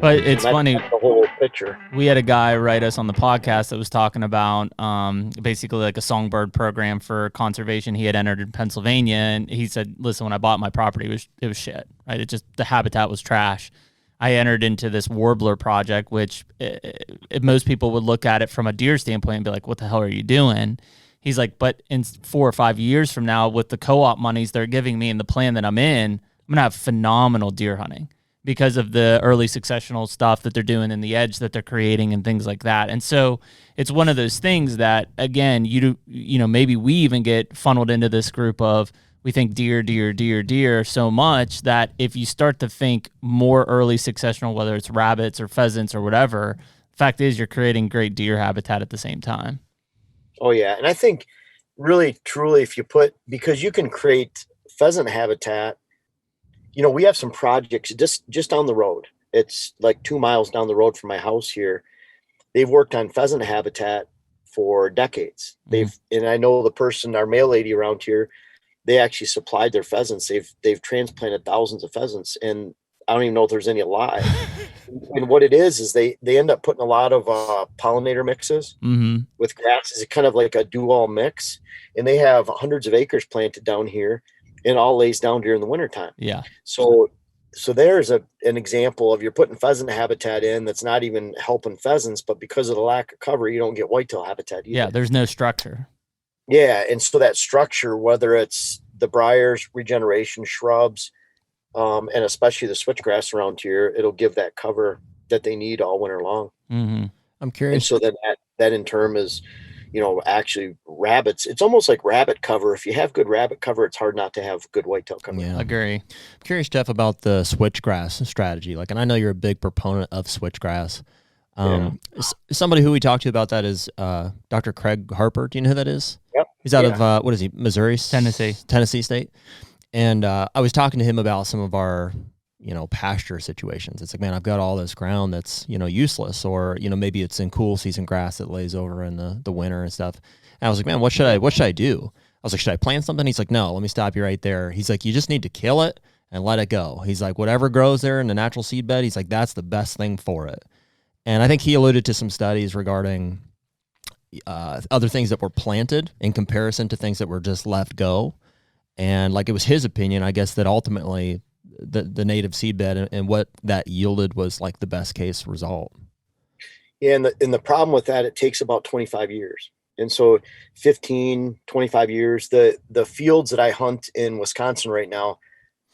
But it's funny. The whole picture. We had a guy write us on the podcast that was talking about basically like a songbird program for conservation. He had entered in Pennsylvania, and he said, "Listen, when I bought my property, it was shit. Right? The habitat was trash. I entered into this warbler project, which most people would look at it from a deer standpoint and be like, what the hell are you doing?" He's like, but in 4 or 5 years from now, with the co-op monies they're giving me and the plan that I'm in, I'm going to have phenomenal deer hunting because of the early successional stuff that they're doing and the edge that they're creating and things like that. And so it's one of those things that, again, you know, maybe we even get funneled into this group of, we think deer so much that if you start to think more early successional, whether it's rabbits or pheasants or whatever, the fact is you're creating great deer habitat at the same time. Oh yeah. And I think really, truly, because you can create pheasant habitat, you know, we have some projects just down the road. It's like 2 miles down the road from my house here. They've worked on pheasant habitat for decades. And I know the person, our mail lady around here, they actually supplied their pheasants. They've transplanted thousands of pheasants, and I don't even know if there's any alive. And what it is they end up putting a lot of pollinator mixes with grasses. It's kind of like a dual mix, and they have hundreds of acres planted down here, and all lays down during the wintertime. Yeah. So there's an example of you're putting pheasant habitat in that's not even helping pheasants, but because of the lack of cover, you don't get whitetail habitat either. Yeah, there's no structure. Yeah, and so that structure, whether it's the briars, regeneration, shrubs, and especially the switchgrass around here, it'll give that cover that they need all winter long. Mm-hmm. I'm curious. And so that in turn is, you know, actually rabbits. It's almost like rabbit cover. If you have good rabbit cover, it's hard not to have good whitetail cover. Yeah, agree. I'm curious, Jeff, about the switchgrass strategy. Like, and I know you're a big proponent of switchgrass. Somebody who we talked to about that is Dr. Craig Harper. Do you know who that is? Yep. He's out of what is he? Missouri, Tennessee State. And I was talking to him about some of our, you know, pasture situations. It's like, man, I've got all this ground that's, you know, useless, or, you know, maybe it's in cool season grass that lays over in the winter and stuff. And I was like, man, what should I do? I was like, should I plant something? He's like, no, let me stop you right there. He's like, you just need to kill it and let it go. He's like, whatever grows there in the natural seed bed, he's like, that's the best thing for it. And I think he alluded to some studies regarding other things that were planted in comparison to things that were just left go. And like, it was his opinion, I guess, that ultimately the native seedbed and what that yielded was like the best case result. Yeah. And the problem with that, it takes about 25 years. And so 25 years, the fields that I hunt in Wisconsin right now,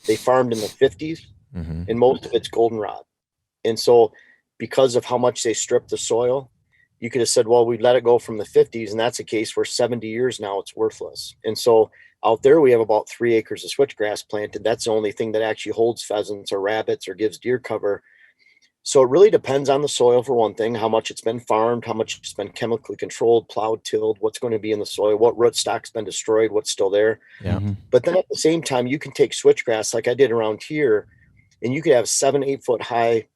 they farmed in the 50s, and most of it's goldenrod. And so because of how much they stripped the soil, you could have said, well, we let it go from the 50s. And that's a case where 70 years now it's worthless. And so out there, we have about 3 acres of switchgrass planted. That's the only thing that actually holds pheasants or rabbits or gives deer cover. So it really depends on the soil, for one thing, how much it's been farmed, how much it's been chemically controlled, plowed, tilled, what's going to be in the soil, what rootstock's been destroyed, what's still there. Yeah. But then at the same time, you can take switchgrass like I did around here, and you could have 7-8 foot high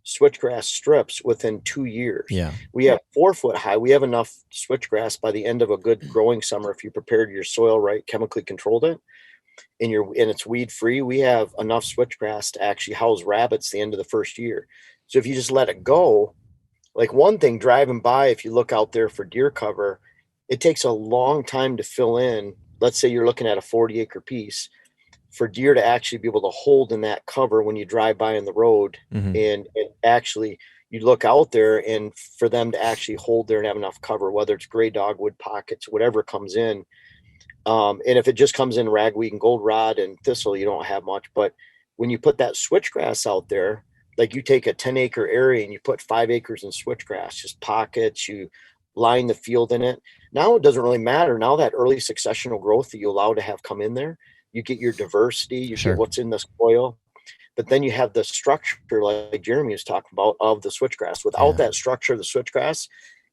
switchgrass strips within 2 years. Yeah. We have 4 foot high. We have enough switchgrass by the end of a good growing summer. If you prepared your soil right, chemically controlled it, and it's weed free, we have enough switchgrass to actually house rabbits the end of the first year. So if you just let it go, like one thing driving by, if you look out there for deer cover, it takes a long time to fill in. Let's say you're looking at a 40-acre piece, for deer to actually be able to hold in that cover when you drive by on the road. And actually you look out there, and for them to actually hold there and have enough cover, whether it's gray dogwood pockets, whatever comes in. And if it just comes in ragweed and goldenrod and thistle, you don't have much. But when you put that switchgrass out there, like you take a 10-acre area and you put 5 acres in switchgrass, just pockets, you line the field in it. Now it doesn't really matter. Now that early successional growth that you allow to have come in there, you get your diversity, you get what's in the soil, but then you have the structure like Jeremy was talking about of the switchgrass. Without that structure of the switchgrass,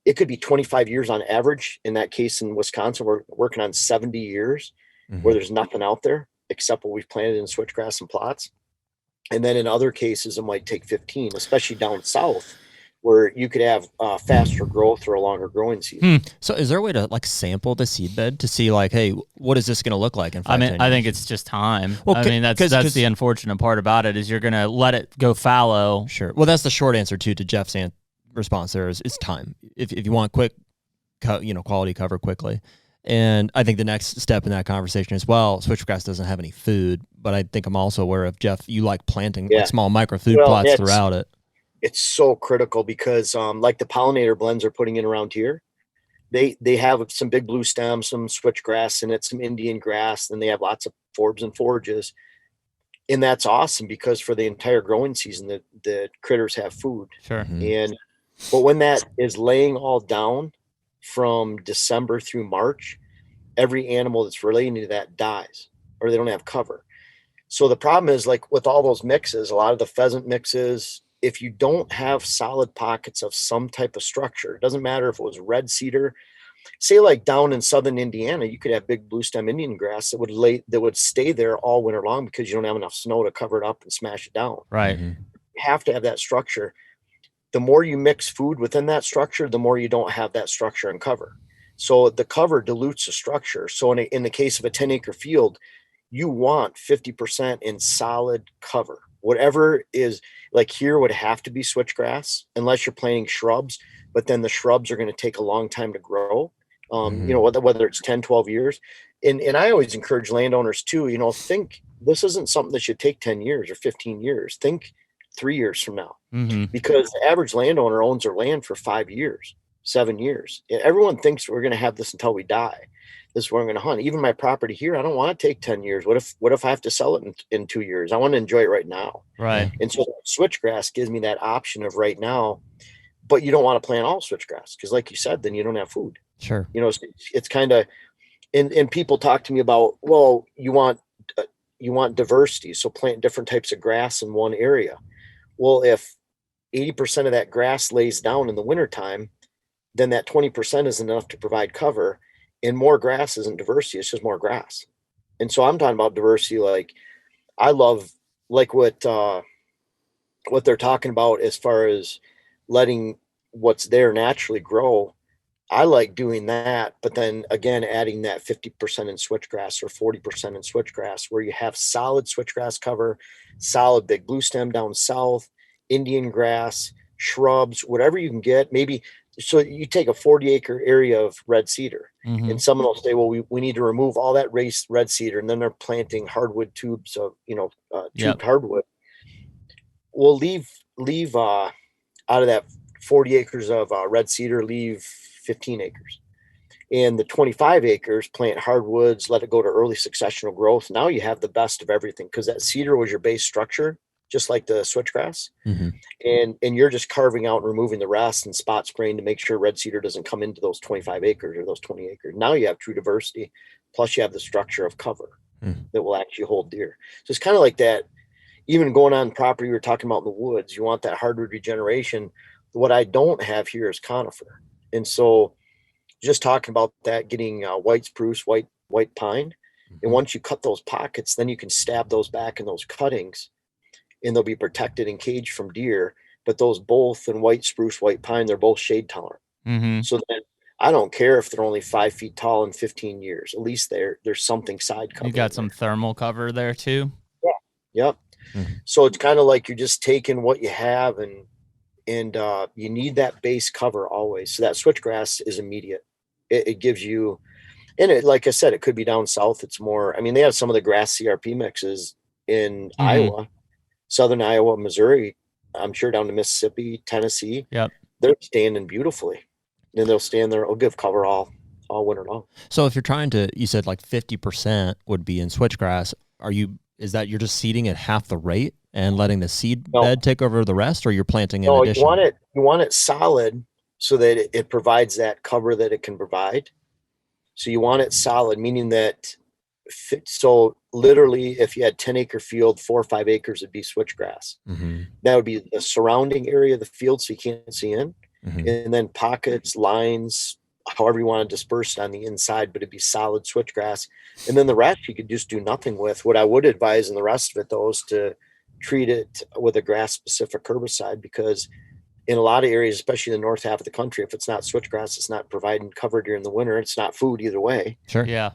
it could be 25 years on average. In that case, in Wisconsin, we're working on 70 years where there's nothing out there except what we've planted in switchgrass and plots. And then in other cases, it might take 15, especially down south. where you could have faster growth or a longer growing season. So is there a way to like sample the seed bed to see like, hey, what is this going to look like in 5, 10 years? I think it's just time. Well, I mean, that's the unfortunate part about it is you're going to let it go fallow. Sure. Well, that's the short answer to Jeff's response there is time. If you want quick, quality cover quickly. And I think the next step in that conversation as well, switchgrass doesn't have any food, but I think I'm also aware of, Jeff, you like planting like small micro food plots throughout it. It's so critical because like the pollinator blends are putting in around here, they have some big blue stems, some switchgrass in it, some Indian grass, and they have lots of forbs and forages. And that's awesome because for the entire growing season, the critters have food. Sure. Mm-hmm. But when that is laying all down from December through March, every animal that's relating to that dies or they don't have cover. So the problem is like with all those mixes, a lot of the pheasant mixes, if you don't have solid pockets of some type of structure, it doesn't matter if it was red cedar, say like down in southern Indiana, you could have big blue stem Indian grass that would stay there all winter long because you don't have enough snow to cover it up and smash it down. Right. You have to have that structure. The more you mix food within that structure, the more you don't have that structure and cover. So the cover dilutes the structure. So in the case of a 10-acre field, you want 50% in solid cover. Whatever is like here would have to be switchgrass unless you're planting shrubs, but then the shrubs are going to take a long time to grow. Whether it's 10, 12 years. And I always encourage landowners too, think this isn't something that should take 10 years or 15 years. Think 3 years from now, because the average landowner owns their land for 5 years, 7 years. Everyone thinks we're going to have this until we die. This is where I'm going to hunt. Even my property here, I don't want to take 10 years. What if I have to sell it in 2 years? I want to enjoy it right now. Right. And so switchgrass gives me that option of right now, but you don't want to plant all switchgrass because like you said, then you don't have food. Sure. It's kind of, and people talk to me about, well, you want diversity. So plant different types of grass in one area. Well, if 80% of that grass lays down in the wintertime, then that 20% isn't enough to provide cover. And more grass isn't diversity, it's just more grass. And so I'm talking about diversity. Like I love like what they're talking about as far as letting what's there naturally grow. I like doing that, but then again, adding that 50% in switchgrass or 40% in switchgrass, where you have solid switchgrass cover, solid big blue stem down south, Indian grass, shrubs, whatever you can get. Maybe so you take a 40-acre area of red cedar, and someone will say, well, we need to remove all that red cedar, and then they're planting hardwood tubes of tubed hardwood. We'll leave out of that 40 acres of red cedar, leave 15 acres, and the 25 acres plant hardwoods, let it go to early successional growth. Now you have the best of everything because that cedar was your base structure, just like the switchgrass. And you're just carving out and removing the rest and spot spraying to make sure red cedar doesn't come into those 25 acres or those 20 acres. Now you have true diversity, plus you have the structure of cover that will actually hold deer. So it's kind of like that. Even going on property we were talking about in the woods, you want that hardwood regeneration. What I don't have here is conifer. And so just talking about that, getting white spruce, white pine. And once you cut those pockets, then you can stab those back in those cuttings and they'll be protected and caged from deer. But those both in white spruce, white pine, they're both shade tolerant. So then I don't care if they're only 5 feet tall in 15 years. At least there's something side cover. You got some thermal cover there too? Yeah. Yep. So it's kind of like you're just taking what you have and you need that base cover always. So that switchgrass is immediate. It gives you, and it, like I said, it could be down south. It's more, they have some of the grass CRP mixes in Iowa, southern Iowa, Missouri, I'm sure down to Mississippi, Tennessee. Yep. They're standing beautifully. And they'll stand there. It'll give cover all winter long. So if you're trying to, you said like 50% would be in switchgrass. Is that you're just seeding at half the rate and letting the seed bed take over the rest, or you're planting in addition? You want it solid so that it provides that cover that it can provide. So you want it solid, meaning that so literally if you had 10-acre field, 4 or 5 acres would be switchgrass. That would be the surrounding area of the field so you can't see in. And then pockets, lines, however you want to disperse it on the inside, but it'd be solid switchgrass. And then the rest you could just do nothing with. What I would advise in the rest of it though is to treat it with a grass specific herbicide, because in a lot of areas, especially the north half of the country, if it's not switchgrass, it's not providing cover during the winter. It's not food either way. Sure. Yeah.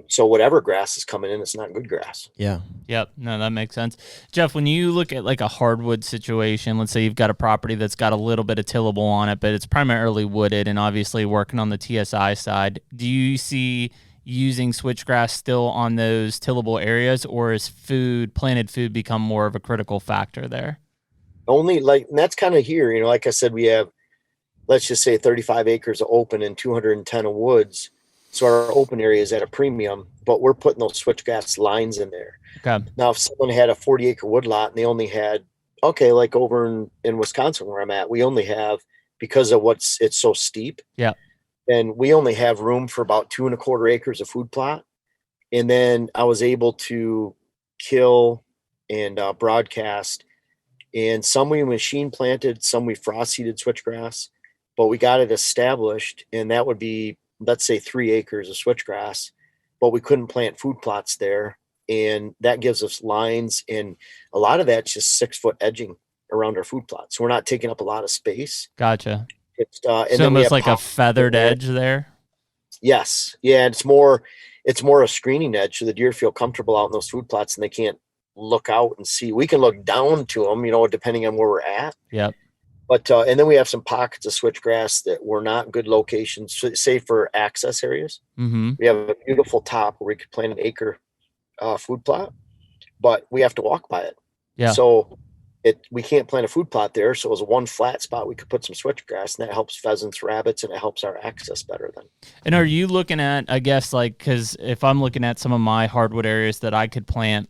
So whatever grass is coming in, it's not good grass. Yeah. Yep. No, that makes sense. Jeff, when you look at like a hardwood situation, let's say you've got a property that's got a little bit of tillable on it, but it's primarily wooded and obviously working on the TSI side, do you see using switchgrass still on those tillable areas, or is planted food become more of a critical factor there? Only and that's kind of here, like I said, we have, let's just say 35 acres of open and 210 of woods. So our open area is at a premium, but we're putting those switchgrass lines in there. Okay. Now, if someone had a 40 acre wood lot and they only had, like over in Wisconsin where I'm at, we only have, because of it's so steep. Yeah. And we only have room for about 2.25 acres of food plot. And then I was able to kill and broadcast, and some we machine planted, some we frost seeded switchgrass, but we got it established, and that would be, let's say 3 acres of switchgrass, but we couldn't plant food plots there. And that gives us lines, and a lot of that's just 6-foot edging around our food plot. So we're not taking up a lot of space. Gotcha. It's and so almost like a feathered edge there. Yes. Yeah. It's more a screening edge, so the deer feel comfortable out in those food plots and they can't look out and see. We can look down to them, depending on where we're at. Yep. But and then we have some pockets of switchgrass that were not good locations, say for access areas. Mm-hmm. We have a beautiful top where we could plant an acre food plot, but we have to walk by it. Yeah. So we can't plant a food plot there. So it was one flat spot. We could put some switchgrass, and that helps pheasants, rabbits, and it helps our access better then. And are you looking at, I guess, because if I'm looking at some of my hardwood areas that I could plant,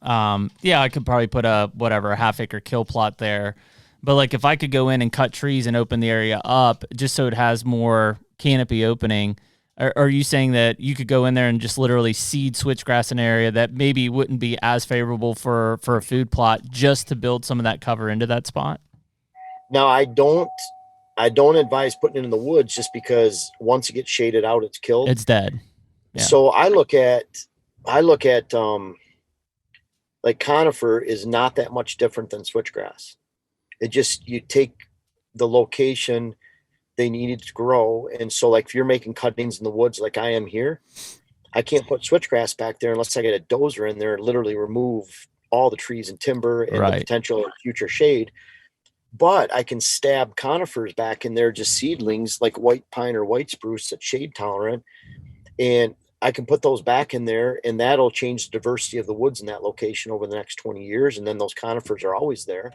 I could probably put a 1/2 acre kill plot there. But if I could go in and cut trees and open the area up just so it has more canopy opening, are you saying that you could go in there and just literally seed switchgrass in an area that maybe wouldn't be as favorable for a food plot just to build some of that cover into that spot? Now, I don't advise putting it in the woods, just because once it gets shaded out, it's killed. It's dead. Yeah. So I look at conifer is not that much different than switchgrass. It just, you take the location they needed to grow. And so if you're making cuttings in the woods like I am here, I can't put switchgrass back there unless I get a dozer in there and literally remove all the trees and timber and the potential future shade. But I can stab conifers back in there, just seedlings like white pine or white spruce that's shade tolerant. And I can put those back in there, and that'll change the diversity of the woods in that location over the next 20 years. And then those conifers are always there.